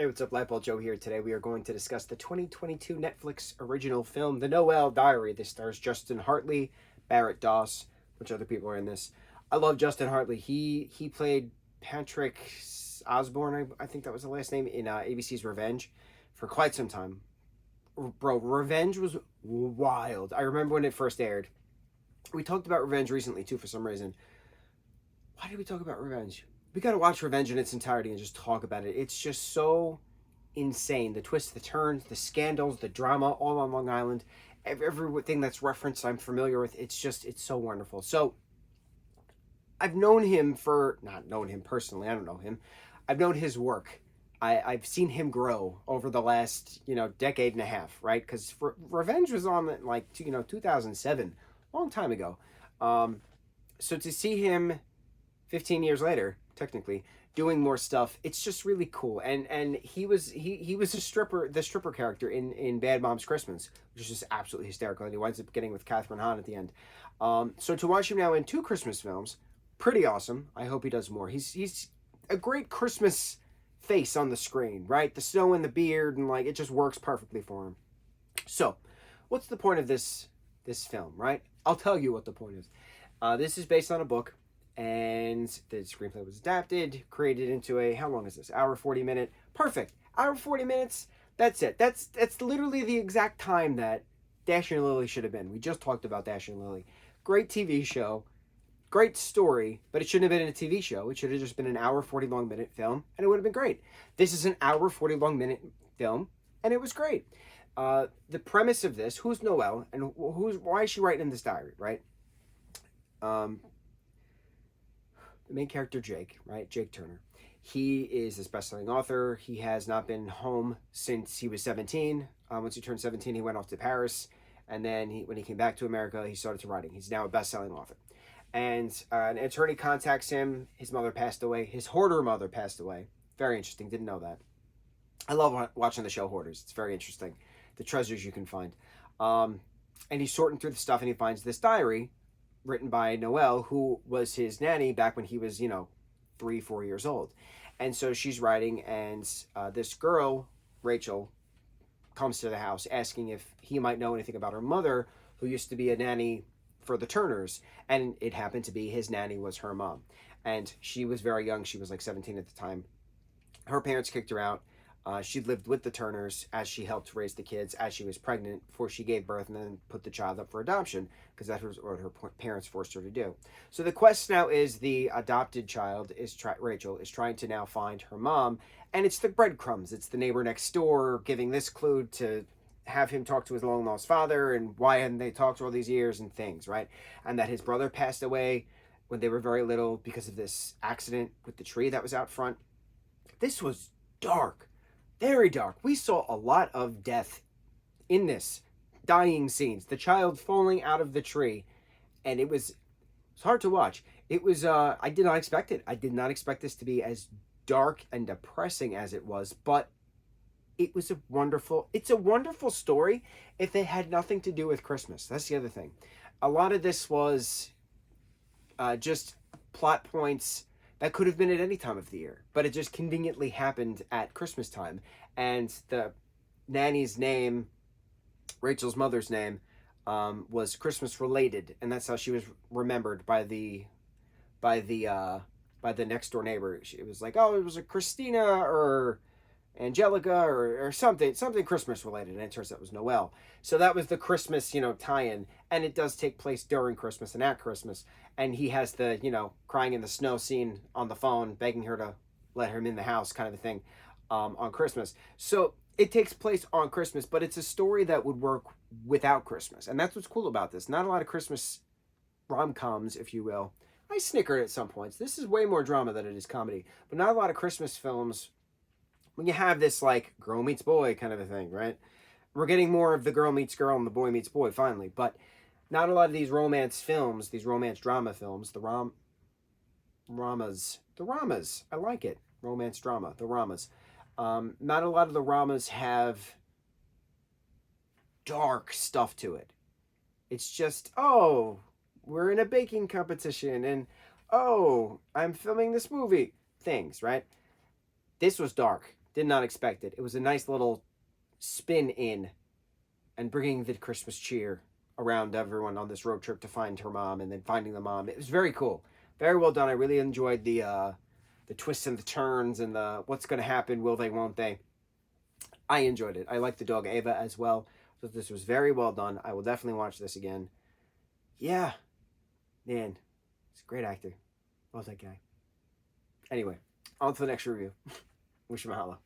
Hey, what's up? Lightboltjoe here. Today we are going to discuss the 2022 Netflix original film, The Noel Diary. This stars Justin Hartley, Barrett Doss, which other people are in this. I love Justin Hartley. He played Patrick Osborne, I think that was the last name, in ABC's Revenge for quite some time. Bro, Revenge was wild. I remember when it first aired. We talked about Revenge recently, too, for some reason. Why did we talk about Revenge? We gotta watch Revenge in its entirety and just talk about it. It's just so insane. The twists, the turns, the scandals, the drama, all on Long Island. Everything that's referenced, I'm familiar with. It's so wonderful. So, I've known him not known him personally, I don't know him. I've known his work. I've seen him grow over the last, decade and a half, right? Because Revenge was on, 2007, long time ago. So to see him 15 years later, technically, doing more stuff, it's just really cool. And he was the stripper character in Bad Moms Christmas, which is just absolutely hysterical. And he winds up getting with Catherine Hahn at the end. So to watch him now in two Christmas films, pretty awesome. I hope he does more. He's a great Christmas face on the screen, right? The snow and the beard, and it just works perfectly for him. So, what's the point of this film, right? I'll tell you what the point is. This is based on a book, and the screenplay was adapted, created into how long is this? Hour 40 minute. Perfect. Hour 40 minutes. That's it. That's literally the exact time that Dash and Lily should have been. We just talked about Dash and Lily. Great TV show. Great story, but it shouldn't have been a TV show. It should have just been an hour 40 long minute film, and it would have been great. This is an hour 40 long minute film, and it was great. The premise of this, who's Noelle, and why is she writing in this diary, right? The main character, Jake, right? Jake Turner. He is this best-selling author. He has not been home since he was 17. Once he turned 17, he went off to Paris, and then when he came back to America, he started to writing. He's now a best-selling author. And an attorney contacts him. His mother passed away. His hoarder mother passed away. Very interesting. Didn't know that. I love watching the show Hoarders. It's very interesting. The treasures you can find. And he's sorting through the stuff, and he finds this diary written by Noelle, who was his nanny back when he was, 3-4 years old. And so she's writing, and this girl, Rachel, comes to the house asking if he might know anything about her mother, who used to be a nanny for the Turners, and it happened to be his nanny was her mom, and she was very young. She was like 17 at the time. Her parents kicked her out. She lived with the Turners as she helped raise the kids as she was pregnant before she gave birth, and then put the child up for adoption because that was what her parents forced her to do. So the quest now is the adopted child Rachel is trying to now find her mom, and it's the breadcrumbs. It's the neighbor next door giving this clue to have him talk to his long lost father, and why hadn't they talked for all these years and things, right? And that his brother passed away when they were very little because of this accident with the tree that was out front. This was dark, very dark. We saw a lot of death in this, dying scenes, the child falling out of the tree, and it's hard to watch. It was I did not expect it. I did not expect this to be as dark and depressing as it was, but it's a wonderful story if it had nothing to do with Christmas. That's the other thing. A lot of this was just plot points that could have been at any time of the year, but it just conveniently happened at Christmas time. And the nanny's name, Rachel's mother's name, was Christmas related, and that's how she was remembered by the next door neighbor. It was like, oh, it was a Christina or Angelica or something Christmas related, and it turns out it was Noel. So that was the Christmas, tie-in, and it does take place during Christmas and at Christmas. And he has the, crying in the snow scene on the phone, begging her to let him in the house, kind of a thing, on Christmas. So it takes place on Christmas, but it's a story that would work without Christmas, and that's what's cool about this. Not a lot of Christmas rom-coms, if you will. I snickered at some points. This is way more drama than it is comedy, but not a lot of Christmas films. When you have this girl meets boy kind of a thing, right? We're getting more of the girl meets girl and the boy meets boy finally, but not a lot of these romance films, these romance drama films, the ramas. I like it. Romance drama, the ramas. Not a lot of the ramas have dark stuff to it. It's just, oh, we're in a baking competition, and oh, I'm filming this movie. Things, right? This was dark. Did not expect it. It was a nice little spin in and bringing the Christmas cheer around everyone on this road trip to find her mom and then finding the mom. It was very cool. Very well done. I really enjoyed the twists and the turns and the what's going to happen, will they, won't they. I enjoyed it. I like the dog Ava as well. So this was very well done. I will definitely watch this again. Yeah, man, he's a great actor. Love that guy. Anyway, on to the next review. Wish you mahalo.